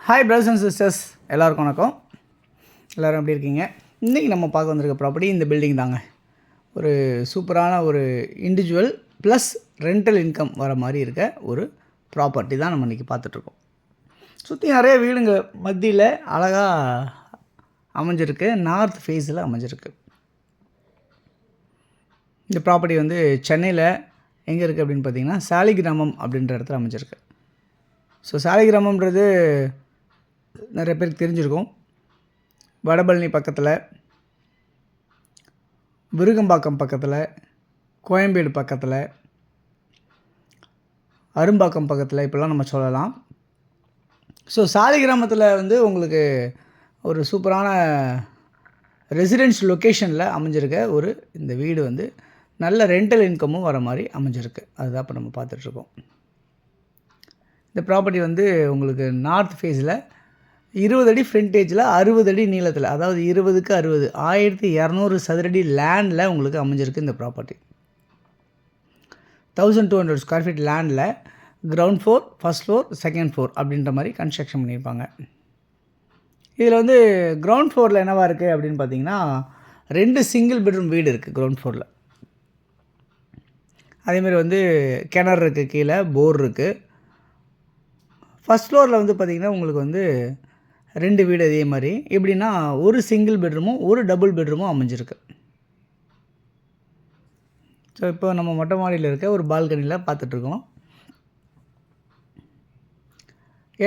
Hi brothers and sisters, எல்லாருக்கும் வணக்கம். எல்லோரும் எப்படி இருக்கீங்க? இன்றைக்கி நம்ம பார்க்க வந்திருக்க ப்ராப்பர்ட்டி இந்த பில்டிங் தாங்க. ஒரு சூப்பரான ஒரு இண்டிவிஜுவல் ப்ளஸ் ரெண்டல் இன்கம் வர மாதிரி இருக்க ஒரு ப்ராப்பர்ட்டி தான் நம்ம இன்றைக்கி பார்த்துட்ருக்கோம். சுற்றி நிறைய வீடுங்க மத்தியில் அழகாக அமைஞ்சிருக்கு, நார்த் ஃபேஸில் அமைஞ்சிருக்கு. இந்த ப்ராப்பர்ட்டி வந்து சென்னையில் எங்கே இருக்குது அப்படின்னு பார்த்தீங்கன்னா சாலிகிராமம் அப்படின்ற இடத்துல அமைஞ்சிருக்கு. ஸோ சாலிகிராமம்ன்றது நிறைய பேருக்கு தெரிஞ்சிருக்கும். வடபழனி பக்கத்தில், விருகம்பாக்கம் பக்கத்தில், கோயம்பேடு பக்கத்தில், அரும்பாக்கம் பக்கத்தில் இப்படிலாம் நம்ம சொல்லலாம். ஸோ சாலிகிராமத்தில் வந்து உங்களுக்கு ஒரு சூப்பரான ரெசிடென்ஸ் லொக்கேஷனில் அமைஞ்சிருக்க ஒரு இந்த வீடு வந்து நல்ல ரெண்டல் இன்கமும் வர மாதிரி அமைஞ்சிருக்கு. அதுதான் இப்போ நம்ம பார்த்துட்ருக்கோம். இந்த ப்ராப்பர்ட்டி வந்து உங்களுக்கு நார்த் ஃபேஸில் 20 அடி ஃப்ரண்டேஜில் 60 அடி நீளத்தில், அதாவது 20க்கு 60 1200 சதுரடி லேண்டில் உங்களுக்கு அமைஞ்சிருக்கு இந்த ப்ராப்பர்ட்டி. 1200 ஸ்கொயர் ஃபீட் லேண்டில் ground floor, first floor, second floor அப்படின்ற மாதிரி கன்ஸ்ட்ரக்ஷன் பண்ணியிருப்பாங்க. இதில் வந்து கிரவுண்ட் ஃப்ளோரில் என்னவாக இருக்குது அப்படின்னு பார்த்தீங்கன்னா 2 சிங்கிள் பெட்ரூம் வீடு இருக்குது கிரவுண்ட் ஃப்ளோரில். அதேமாதிரி வந்து கிணறு இருக்குது, கீழே போர் இருக்குது. ஃபஸ்ட் ஃப்ளோரில் வந்து பார்த்திங்கன்னா உங்களுக்கு வந்து 2 வீடு அதே மாதிரி. எப்படின்னா ஒரு சிங்கிள் பெட்ரூமும் ஒரு டபுள் பெட்ரூமும் அமைஞ்சிருக்கு. ஸோ இப்போ நம்ம மொட்டை மாடியில் இருக்க ஒரு பால்கனியில் பார்த்துட்ருக்கோம்.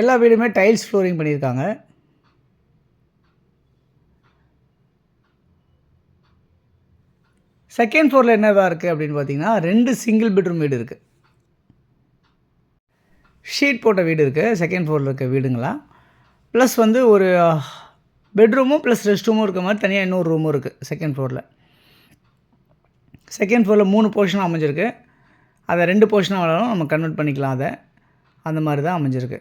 எல்லா வீடுமே டைல்ஸ் ஃப்ளோரிங் பண்ணியிருக்காங்க. செகண்ட் ஃப்ளோரில் என்னவா இருக்குது அப்படின்னு பார்த்தீங்கன்னா 2 சிங்கிள் பெட்ரூம் வீடு இருக்குது. ஷீட் போட்ட வீடு இருக்குது செகண்ட் ஃப்ளோரில் இருக்க வீடுங்களா. ப்ளஸ் வந்து ஒரு பெட்ரூமும் ப்ளஸ் ரெஸ்ட் ரூமும் இருக்க மாதிரி தனியாக இன்னொரு ரூமும் இருக்குது செகண்ட் ஃப்ளோரில். செகண்ட் ஃப்ளோரில் 3 போர்ஷனாக அமைஞ்சிருக்கு. அதை 2 போர்ஷனாக வேணாலும் நம்ம கன்வெர்ட் பண்ணிக்கலாம். அதை அந்த மாதிரி தான் அமைஞ்சிருக்கு.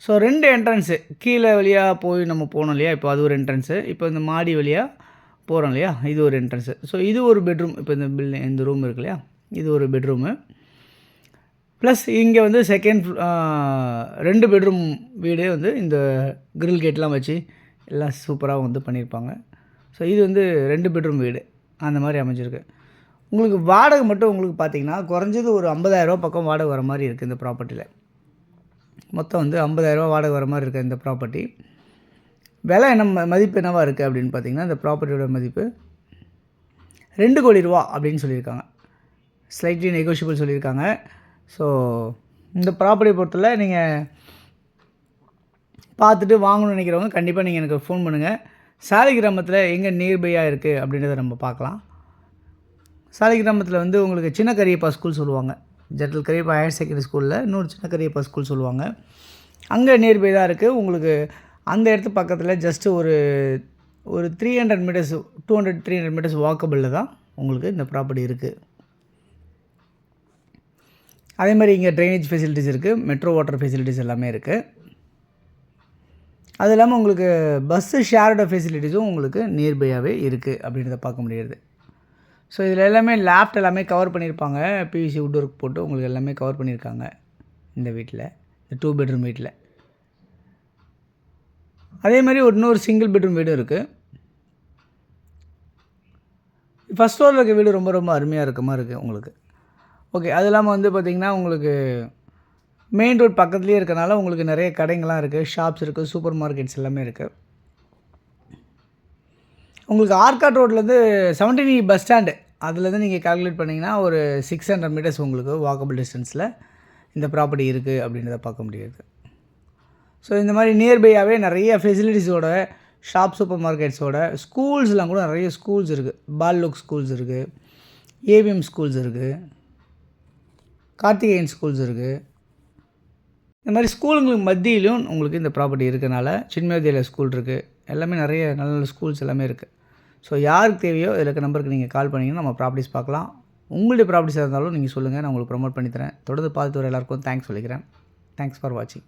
ஸோ 2 என்ட்ரன்ஸு கீழே வழியாக போய் நம்ம போனோம் இல்லையா, இப்போ அது ஒரு என்ட்ரன்ஸு. இப்போ இந்த மாடி வழியாக போகிறோம் இல்லையா, இது ஒரு என்ட்ரன்ஸு. ஸோ இது ஒரு பெட்ரூம். இப்போ இந்த ரூம் இருக்கு இல்லையா, இது ஒரு பெட்ரூமு. ப்ளஸ் இங்கே வந்து 2 பெட்ரூம் வீடே வந்து இந்த கிரில் கேட்லாம் வச்சு எல்லாம் சூப்பராக வந்து பண்ணியிருப்பாங்க. ஸோ இது வந்து 2 பெட்ரூம் வீடு அந்த மாதிரி அமைஞ்சிருக்கு. உங்களுக்கு வாடகை மட்டும் உங்களுக்கு பார்த்திங்கன்னா குறைஞ்சது ஒரு 50,000 பக்கம் வாடகை வர மாதிரி இருக்குது இந்த ப்ராப்பர்ட்டியில். மொத்தம் வந்து 50,000 வாடகை வர மாதிரி இருக்குது இந்த ப்ராப்பர்ட்டி. விலை என்ன மதிப்பு என்னவாக இருக்குது அப்படின்னு பார்த்திங்கன்னா இந்த ப்ராப்பர்ட்டியோட மதிப்பு 2 கோடி ரூபா அப்படின்னு சொல்லியிருக்காங்க. ஸ்லைட்லி நெகோஷியபிள் சொல்லியிருக்காங்க. ஸோ இந்த ப்ராப்பர்ட்டியை பொறுத்தவரை நீங்கள் பார்த்துட்டு வாங்கணும்னு நினைக்கிறவங்க கண்டிப்பாக நீங்கள் எனக்கு ஃபோன் பண்ணுங்கள். சாலிகிராமத்தில் எங்கே நியர்பையாக இருக்குது அப்படின்றத நம்ம பார்க்கலாம். சாலிகிராமத்தில் வந்து உங்களுக்கு சின்ன கரியப்பா ஸ்கூல் சொல்லுவாங்க. ஜெனரல் கரியப்பா ஹையர் செகண்டரி ஸ்கூலில் இன்னொரு சின்ன கரியப்பா ஸ்கூல் சொல்லுவாங்க. அங்கே நியர்பை தான் இருக்குது. உங்களுக்கு அந்த இடத்து பக்கத்தில் ஜஸ்ட்டு ஒரு 300 மீட்டர்ஸ் 200-300 மீட்டர்ஸ் வாக்கபிளில் தான் உங்களுக்கு இந்த ப்ராப்பர்ட்டி இருக்குது. அதே மாதிரி இங்கே ட்ரைனேஜ் ஃபெசிலிட்டிஸ் இருக்குது, மெட்ரோ வாட்டர் ஃபெசிலிட்டிஸ் எல்லாமே இருக்குது. அது இல்லாமல் உங்களுக்கு பஸ்ஸு ஷேரோட ஃபெசிலிட்டிஸும் உங்களுக்கு நியர்பையாகவே இருக்குது அப்படின்றத பார்க்க முடியாது. ஸோ இதில் எல்லாமே லேப்ட் எல்லாமே கவர் பண்ணியிருப்பாங்க. பிவிசி வுட் ஒர்க் போட்டு உங்களுக்கு எல்லாமே கவர் பண்ணியிருக்காங்க இந்த வீட்டில், இந்த 2 பெட்ரூம் வீட்டில். அதே மாதிரி இன்னொரு சிங்கிள் பெட்ரூம் வீடும் இருக்குது. ஃபஸ்ட் ஃப்ளோரில் இருக்க வீடு ரொம்ப ரொம்ப அருமையாக இருக்க மாதிரி இருக்குது உங்களுக்கு. ஓகே, அது இல்லாமல் வந்து பார்த்திங்கன்னா உங்களுக்கு மெயின் ரோட் பக்கத்துலேயே இருக்கனால உங்களுக்கு நிறைய கடைங்கள்லாம் இருக்குது, ஷாப்ஸ் இருக்குது, சூப்பர் மார்க்கெட்ஸ் எல்லாமே இருக்குது. உங்களுக்கு ஆர்காட் ரோட்லேருந்து 17 பஸ் ஸ்டாண்டு அதுலேருந்து நீங்கள் கால்குலேட் பண்ணிங்கன்னா ஒரு 600 மீட்டர்ஸ் உங்களுக்கு வாக்கபிள் டிஸ்டன்ஸில் இந்த ப்ராப்பர்ட்டி இருக்குது அப்படின்றத பார்க்க முடியாது. ஸோ இந்த மாதிரி நியர்பையாகவே நிறைய ஃபெசிலிட்டிஸோட ஷாப், சூப்பர் மார்க்கெட்ஸோட, ஸ்கூல்ஸ்லாம் கூட நிறைய ஸ்கூல்ஸ் இருக்குது. பால்லோக் ஸ்கூல்ஸ் இருக்குது, ஏவிஎம் ஸ்கூல்ஸ் இருக்குது, கார்த்திகேயன் ஸ்கூல்ஸ் இருக்குது. இந்த மாதிரி ஸ்கூலுங்களுக்கு மத்தியிலும் உங்களுக்கு இந்த ப்ராப்பர்ட்டி இருக்கனால சின்மயோதயா ஸ்கூல் இருக்குது. எல்லாமே நிறைய நல்ல நல்ல ஸ்கூல்ஸ் எல்லாமே இருக்குது. ஸோ யாருக்கு தேவையோ இதில் இருக்க நம்பருக்கு நீங்கள் கால் பண்ணிங்கன்னா நம்ம ப்ராப்பர்ட்டிஸ் பார்க்கலாம். உங்களுடைய ப்ராப்பர்ட்டிஸாக இருந்தாலும் நீங்கள் சொல்லுங்கள், நான் உங்களுக்கு ப்ரொமோட் பண்ணித்தரேன். தொடர்ந்து பார்த்து வர எல்லாருக்கும் தேங்க்ஸ் சொல்லிக்கிறேன். தேங்க்ஸ் ஃபார் வாட்சிங்.